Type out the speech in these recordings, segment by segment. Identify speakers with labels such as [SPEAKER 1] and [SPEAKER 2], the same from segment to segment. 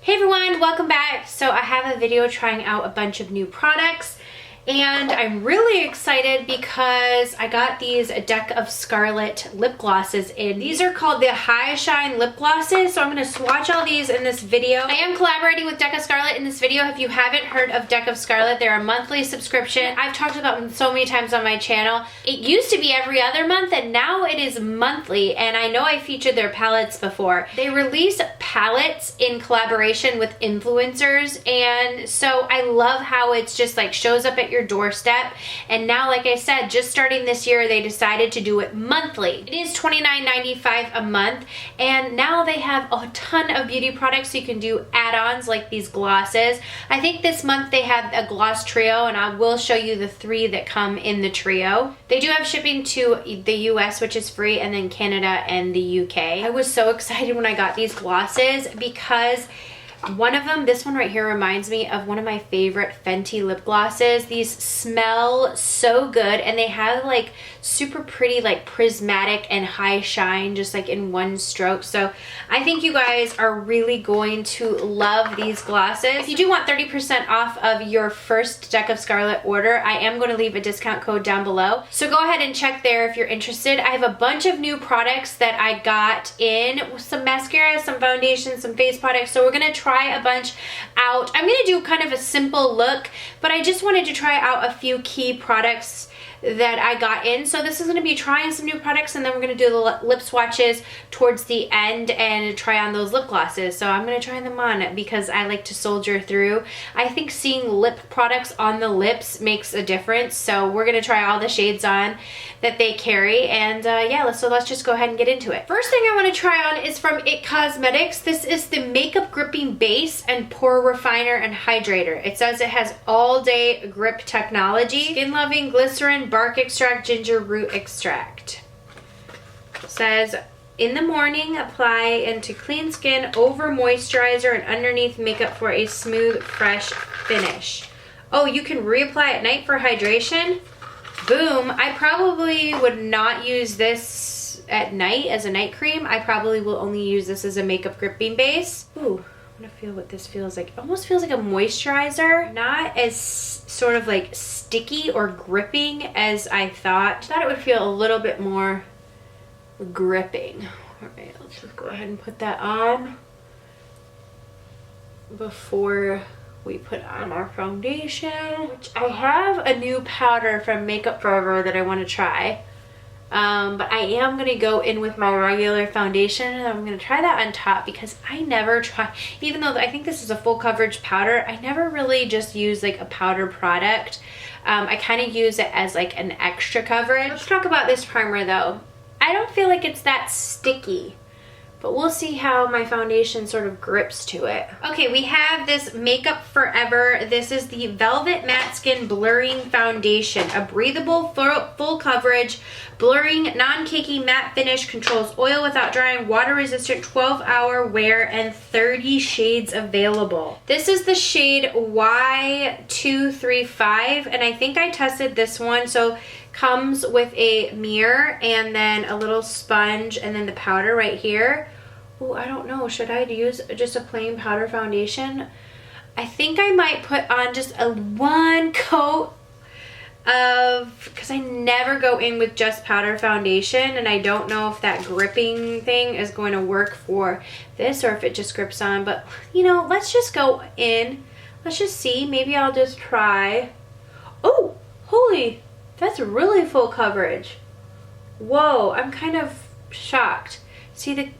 [SPEAKER 1] Hey everyone, welcome back. So I have a video trying out a bunch of new products and I'm really excited because I got these Deck of Scarlet lip glosses in. These are called the High Shine lip glosses, so I'm going to swatch all these in this video. I am collaborating with Deck of Scarlet in this video. If you haven't heard of Deck of Scarlet, they're a monthly subscription. I've talked about them so many times on my channel. It used to be every other month and now it is monthly, and I know I featured their palettes before. They release palettes in collaboration with influencers, and so I love how it's just like shows up at your doorstep. And now, like I said, just starting this year, they decided to do it monthly. It is $29.95 a month, and now they have a ton of beauty products, so you can do add-ons like these glosses. I think this month they have a gloss trio, and I will show you the 3 that come in the trio. They do have shipping to the US, which is free, and then Canada and the UK. I was so excited when I got these glosses because one of them, this one right here, reminds me of one of my favorite Fenty lip glosses. These smell so good, and they have like super pretty like prismatic and high shine just like in one stroke. So I think you guys are really going to love these glosses. If you do want 30% off of your first Deck of Scarlet order, I am going to leave a discount code down below. So go ahead and check there if you're interested. I have a bunch of new products that I got in, some mascara, some foundation, some face products. So we're going to try a bunch out. I'm going to do kind of a simple look, but I just wanted to try out a few key products that I got in. So this is going to be trying some new products, and then we're going to do the lip swatches towards the end and try on those lip glosses. So I'm going to try them on because I like to soldier through. I think seeing lip products on the lips makes a difference. So we're going to try all the shades on that they carry, and yeah, so let's just go ahead and get into it. First thing I want to try on is from IT Cosmetics. This is the Makeup Gripping Base and Pore Refiner and Hydrator. It says it has all-day grip technology, skin-loving glycerin, bark extract, ginger root extract. It says, in the morning, apply into clean skin, over moisturizer, and underneath makeup for a smooth, fresh finish. Oh, you can reapply at night for hydration? Boom. I probably would not use this at night as a night cream. I probably will only use this as a makeup gripping base. Ooh, I'm gonna feel what this feels like. It almost feels like a moisturizer. Not as sort of like sticky or gripping as I thought. I thought it would feel a little bit more gripping. All right, let's just go ahead and put that on before we put on our foundation, which I have a new powder from Makeup Forever that I want to try. But I am going to go in with my regular foundation, and I'm going to try that on top because I never try, even though I think this is a full coverage powder, I never really just use like a powder product. I kind of use it as like an extra coverage. Let's talk about this primer though. I don't feel like it's that sticky, but we'll see how my foundation sort of grips to it. Okay, we have this Makeup Forever. This is the Velvet Matte Skin Blurring Foundation. A breathable, full coverage, blurring, non-cakey matte finish, controls oil without drying, water resistant, 12-hour wear, and 30 shades available. This is the shade Y235, and I think I tested this one. So comes with a mirror and then a little sponge and then the powder right here. Oh, I don't know. Should I use just a plain powder foundation? I think I might put on just a 1 coat of, because I never go in with just powder foundation, and I don't know if that gripping thing is going to work for this or if it just grips on. But you know, let's just go in. Let's just see. Maybe I'll just try. Oh, holy, that's really full coverage. Whoa, I'm kind of shocked. See,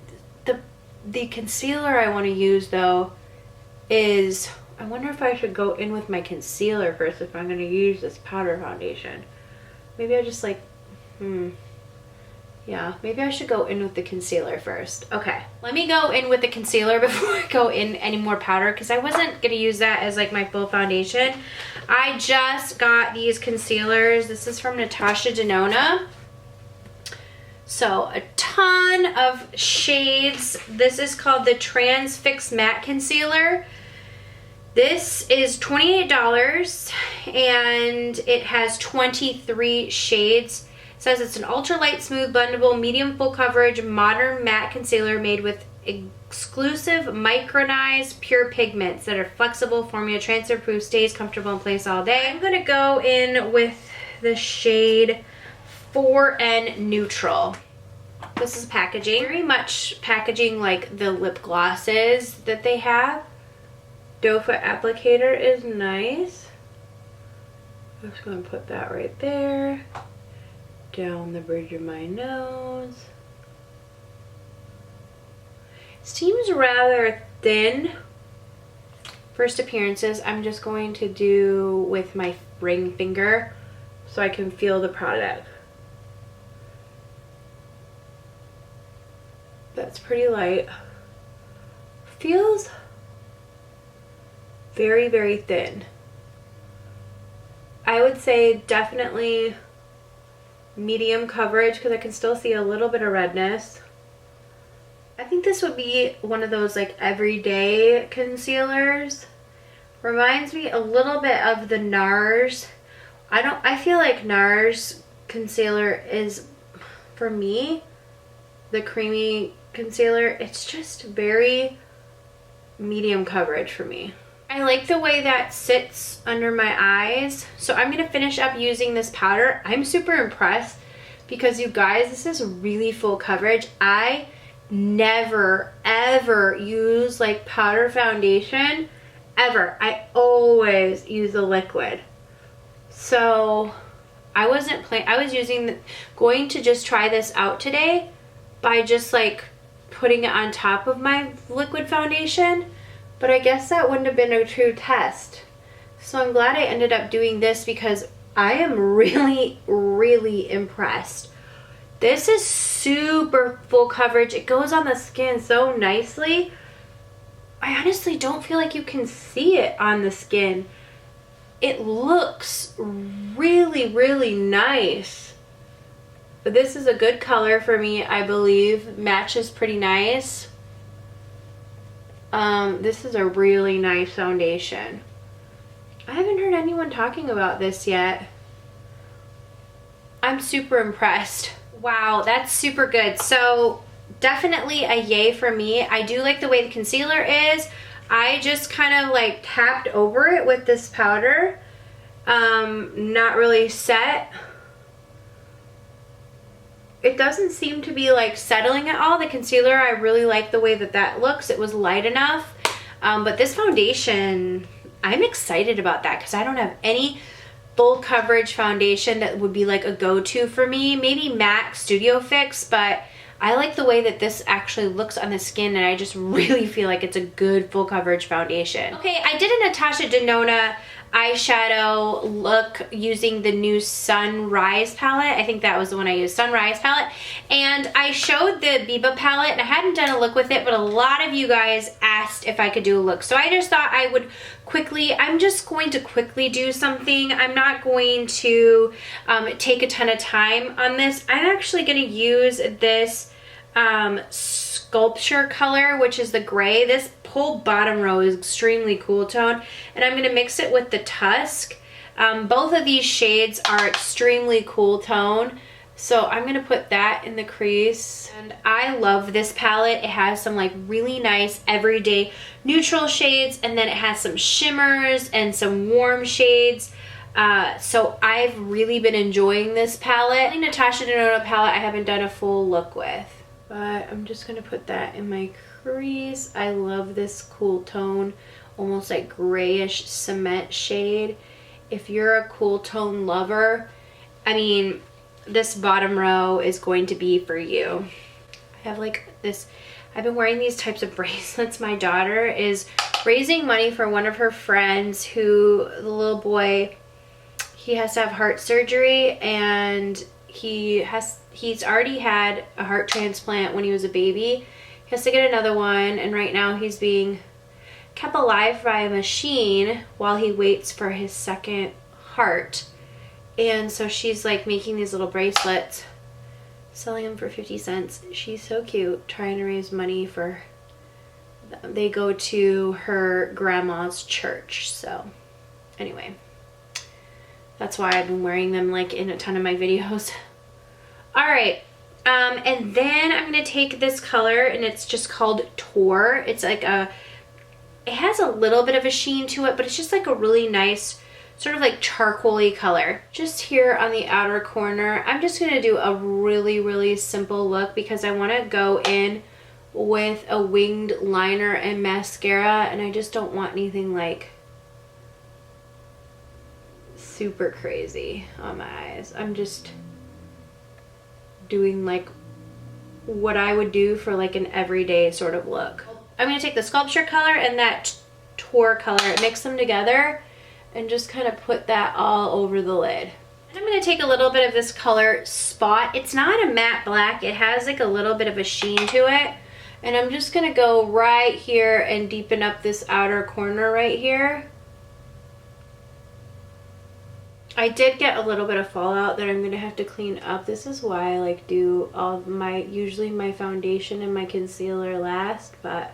[SPEAKER 1] the concealer I want to use though is, I wonder if I should go in with my concealer first if I'm going to use this powder foundation. Maybe I just like, yeah, maybe I should go in with the concealer first. Okay, let me go in with the concealer before I go in any more powder, because I wasn't going to use that as like my full foundation. I just got these concealers. This is from Natasha Denona. So a ton of shades. This is called the Transfix Matte Concealer. This is $28 and it has 23 shades. It says it's an ultra light, smooth, blendable, medium full coverage, modern matte concealer made with exclusive micronized pure pigments that are flexible, formula transfer proof, stays comfortable in place all day. I'm gonna go in with the shade 4N Neutral. This is packaging, very much packaging like the lip glosses that they have. Doe foot applicator is nice. I'm just gonna put that right there, down the bridge of my nose. Seems rather thin. First appearances, I'm just going to do with my ring finger so I can feel the product. That's pretty light. Feels very, very thin. I would say definitely medium coverage because I can still see a little bit of redness. I think this would be one of those like everyday concealers. Reminds me a little bit of the NARS. I feel like NARS concealer is, for me, the creamy concealer. It's just very medium coverage for me. I like the way that sits under my eyes. So I'm going to finish up using this powder. I'm super impressed because you guys, this is really full coverage. I never ever use like powder foundation ever. I always use the liquid. So I was going to just try this out today by just like putting it on top of my liquid foundation, but I guess that wouldn't have been a true test. So I'm glad I ended up doing this because I am really, really impressed. This is super full coverage. It goes on the skin so nicely. I honestly don't feel like you can see it on the skin. It looks really, really nice. But this is a good color for me, I believe. Matches pretty nice. This is a really nice foundation. I haven't heard anyone talking about this yet. I'm super impressed. Wow, that's super good. So definitely a yay for me. I do like the way the concealer is. I just kind of like tapped over it with this powder. Not really set. It doesn't seem to be like settling at all. The concealer, I really like the way that that looks. It was light enough. But this foundation, I'm excited about that because I don't have any full coverage foundation that would be like a go-to for me. Maybe MAC Studio Fix, but I like the way that this actually looks on the skin, and I just really feel like it's a good full coverage foundation. Okay, I did a Natasha Denona eyeshadow look using the new Sunrise palette. I think that was the one I used, Sunrise palette. And I showed the Biba palette, and I hadn't done a look with it, but a lot of you guys asked if I could do a look. So I just thought I would quickly, I'm just going to quickly do something. I'm not going to take a ton of time on this. I'm actually going to use this sculpture color, which is the gray. This whole bottom row is extremely cool tone, and I'm going to mix it with the Tusk. Both of these shades are extremely cool tone, so I'm going to put that in the crease. And I love this palette. It has some like really nice everyday neutral shades, and then it has some shimmers and some warm shades. So I've really been enjoying this palette. The Natasha Denona palette I haven't done a full look with, but I'm just going to put that in my crease. I love this cool tone, almost like grayish cement shade. If you're a cool tone lover, I mean, this bottom row is going to be for you. I have like this, I've been wearing these types of bracelets. My daughter is raising money for one of her friends who, the little boy, he has to have heart surgery, and he's already had a heart transplant when he was a baby. He has to get another one, and right now he's being kept alive by a machine while he waits for his second heart. And so she's like making these little bracelets, selling them for 50 cents. She's so cute, trying to raise money for them. They go to her grandma's church. So anyway, that's why I've been wearing them like in a ton of my videos. All right, And then I'm going to take this color, and it's just called Tour. It's like it has a little bit of a sheen to it, but it's just like a really nice sort of like charcoaly color. Just here on the outer corner, I'm just going to do a really, really simple look because I want to go in with a winged liner and mascara, and I just don't want anything like super crazy on my eyes. I'm just doing like what I would do for like an everyday sort of look. I'm going to take the Sculpture color and that Tour color, mix them together, and just kind of put that all over the lid. And I'm going to take a little bit of this color Spot. It's not a matte black. It has like a little bit of a sheen to it. And I'm just going to go right here and deepen up this outer corner right here. I did get a little bit of fallout that I'm going to have to clean up. This is why I like do all of my, usually my foundation and my concealer last, but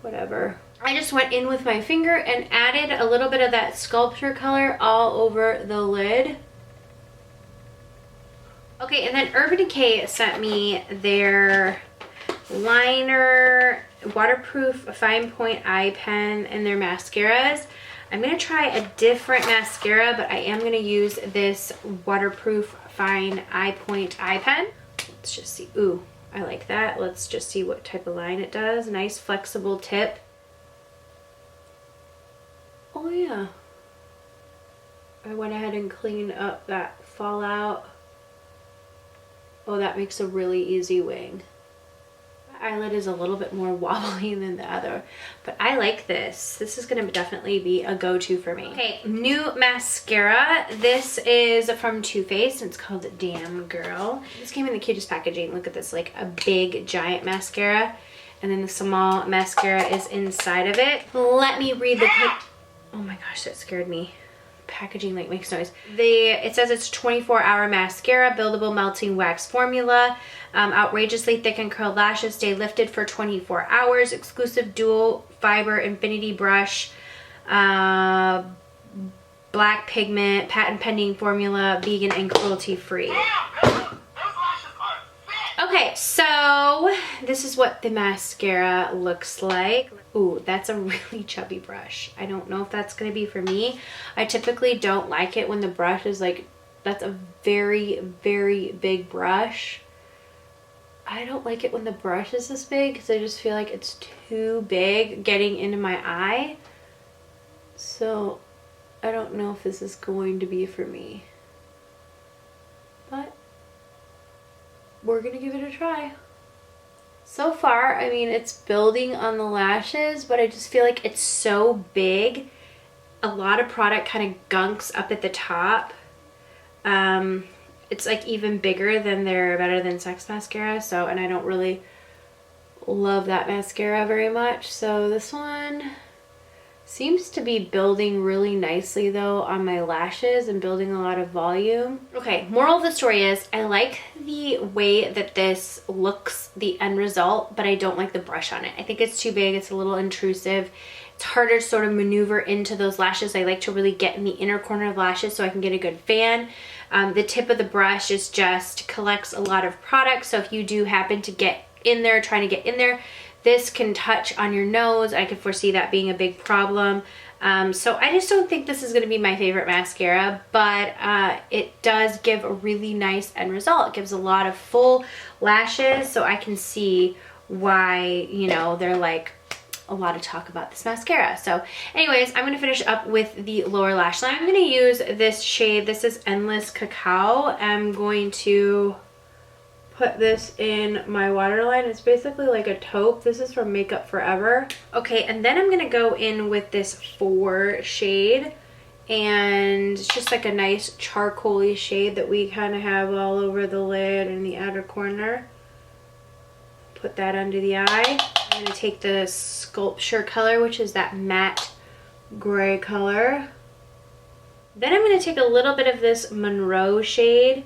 [SPEAKER 1] whatever. I just went in with my finger and added a little bit of that Sculpture color all over the lid. Okay, and then Urban Decay sent me their liner, waterproof fine point eye pen, and their mascaras. I'm going to try a different mascara, but I am going to use this waterproof fine eye point eye pen. Let's just see. Ooh, I like that. Let's just see what type of line it does. Nice flexible tip. Oh yeah, I went ahead and cleaned up that fallout. Oh, that makes a really easy wing. The eyelid is a little bit more wobbly than the other, but I like this. This is going to definitely be a go-to for me. Okay, new mascara. This is from Too Faced. It's called Damn Girl. This came in the cutest packaging. Look at this, like a big giant mascara, and then the small mascara is inside of it. Let me read the oh my gosh, that scared me. Packaging like makes noise. It says it's 24-hour mascara, buildable melting wax formula, outrageously thick and curled lashes, stay lifted for 24 hours, exclusive dual fiber infinity brush, black pigment, patent pending formula, vegan and cruelty free. Okay, so this is what the mascara looks like. Ooh, that's a really chubby brush. I don't know if that's going to be for me. I typically don't like it when the brush is like, that's a very, very big brush. I don't like it when the brush is this big because I just feel like it's too big getting into my eye. So I don't know if this is going to be for me. But we're gonna give it a try. So far, I mean, it's building on the lashes, but I just feel like it's so big. A lot of product kind of gunks up at the top. It's like even bigger than their Better Than Sex mascara, so, and I don't really love that mascara very much. So this one seems to be building really nicely though on my lashes and building a lot of volume. Okay, moral of the story is I like the way that this looks, the end result, but I don't like the brush on it. I think it's too big, it's a little intrusive. It's harder to sort of maneuver into those lashes. I like to really get in the inner corner of lashes so I can get a good fan. The tip of the brush is just collects a lot of product, so if you do happen to get in there, trying to get in there, this can touch on your nose. I could foresee that being a big problem. So I just don't think this is going to be my favorite mascara, but it does give a really nice end result. It gives a lot of full lashes, so I can see why, you know, they're like a lot of talk about this mascara. So anyways, I'm going to finish up with the lower lash line. I'm going to use this shade. This is Endless Cacao. I'm going to put this in my waterline. It's basically like a taupe. This is from Makeup Forever. Okay, and then I'm gonna go in with this 4 shade, and it's just like a nice charcoaly shade that we kind of have all over the lid and the outer corner. Put that under the eye. I'm gonna take the Sculpture color, which is that matte gray color. Then I'm gonna take a little bit of this Monroe shade,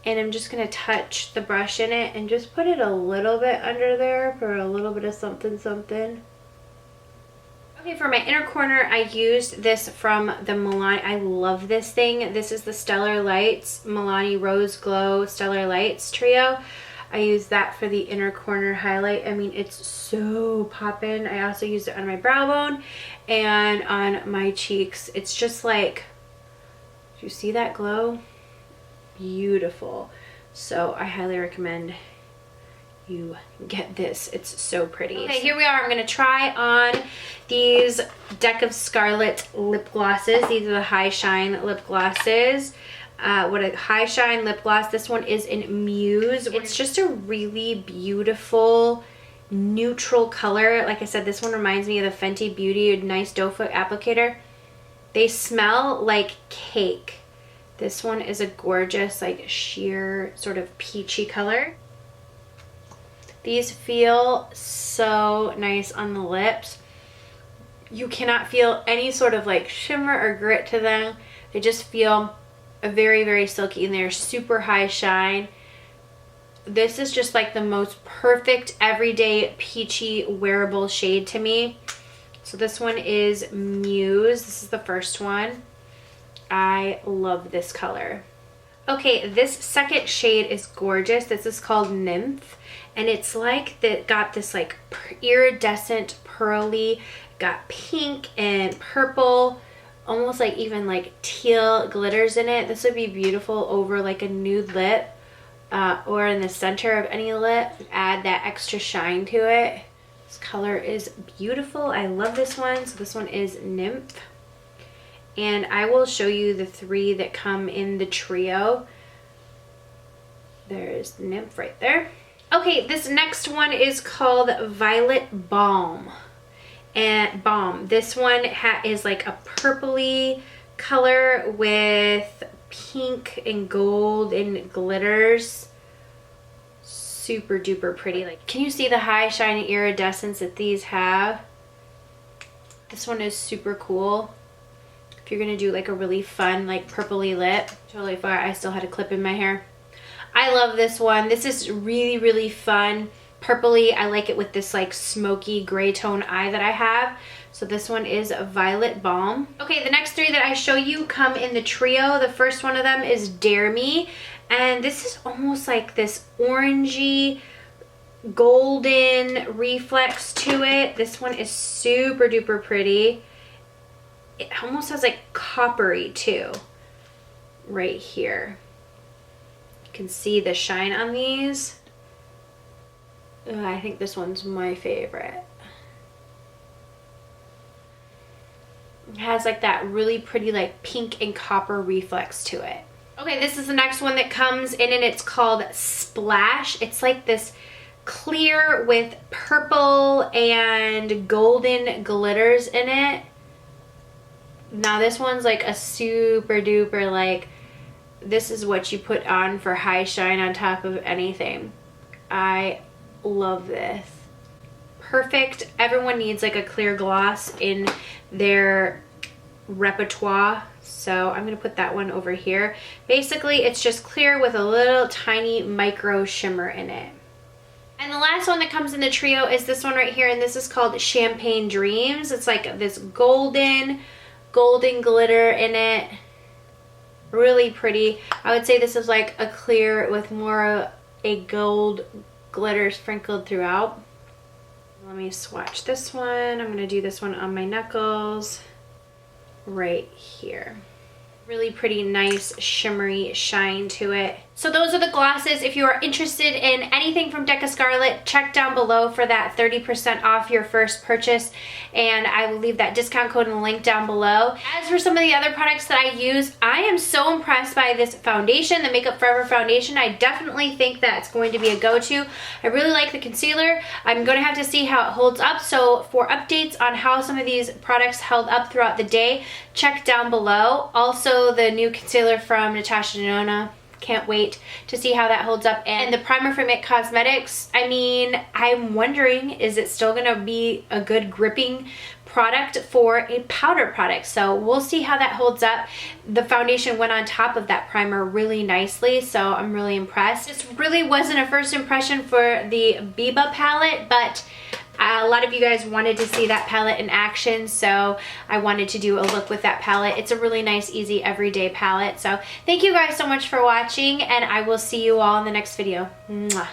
[SPEAKER 1] and I'm just going to touch the brush in it and just put it a little bit under there for a little bit of something something. Okay, for my inner corner, I used this from the Milani. I love this thing. This is the Stellar Lights Milani Rose Glow Stellar Lights trio. I used that for the inner corner highlight. I mean, it's so poppin'. I also used it on my brow bone and on my cheeks. It's just like, do you see that glow? Beautiful. So I highly recommend you get this. It's so pretty. Okay, here we are. I'm going to try on these Deck of Scarlet lip glosses. These are the High Shine lip glosses. What a High Shine lip gloss. This one is in Muse. It's just a really beautiful neutral color. Like I said, this one reminds me of the Fenty Beauty Nice Doe Foot applicator. They smell like cake. This one is a gorgeous, like, sheer sort of peachy color. These feel so nice on the lips. You cannot feel any sort of like shimmer or grit to them. They just feel very, very silky, and they're super high shine. This is just like the most perfect everyday peachy wearable shade to me. So this one is Muse. This is the first one. I love this color. Okay, this second shade is gorgeous. This is called Nymph, and it's like that got this like iridescent pearly, got pink and purple, almost like even like teal glitters in it. This would be beautiful over like a nude lip or in the center of any lip. Add that extra shine to it. This color is beautiful. I love this one. So this one is Nymph. And I will show you the three that come in the trio. There's Nymph right there. Okay, this next one is called Violet Balm. And this one is like a purpley color with pink and gold and glitters. Super duper pretty. Like, can you see the high shine iridescence that these have? This one is super cool. If you're gonna do like a really fun like purpley lip. Totally fire. I still had a clip in my hair. I love this one. This is really, really fun. Purpley. I like it with this like smoky gray tone eye that I have. So this one is Violet Balm. Okay, the next three that I show you come in the trio. The first one of them is Dare Me. And this is almost like this orangey golden reflex to it. This one is super duper pretty. It almost has like coppery too, right here. You can see the shine on these. I think this one's my favorite. It has like that really pretty like pink and copper reflex to it. Okay, this is the next one that comes in, and it's called Splash. It's like this clear with purple and golden glitters in it. Now this one's like a super duper, like, this is what you put on for high shine on top of anything. I love this. Perfect. Everyone needs like a clear gloss in their repertoire. So I'm going to put that one over here. Basically, it's just clear with a little tiny micro shimmer in it. And the last one that comes in the trio is this one right here, and this is called Champagne Dreams. It's like this golden glitter in it. Really pretty. I would say this is like a clear with more a gold glitter sprinkled throughout. Let me swatch this one. I'm going to do this one on my knuckles right here. Really pretty, nice, shimmery shine to it. So those are the glosses. If you are interested in anything from Deck of Scarlet, check down below for that 30% off your first purchase. And I will leave that discount code in the link down below. As for some of the other products that I use, I am so impressed by this foundation, the Makeup Forever foundation. I definitely think that's going to be a go-to. I really like the concealer. I'm going to have to see how it holds up. So for updates on how some of these products held up throughout the day, check down below. Also, the new concealer from Natasha Denona. Can't wait to see how that holds up. And the primer from IT Cosmetics, I mean, I'm wondering, is it still gonna be a good gripping product for a powder product? So we'll see how that holds up. The foundation went on top of that primer really nicely, so I'm really impressed. This really wasn't a first impression for the Biba palette, but A lot of you guys wanted to see that palette in action, so I wanted to do a look with that palette. It's a really nice, easy, everyday palette. So thank you guys so much for watching, and I will see you all in the next video. Mwah.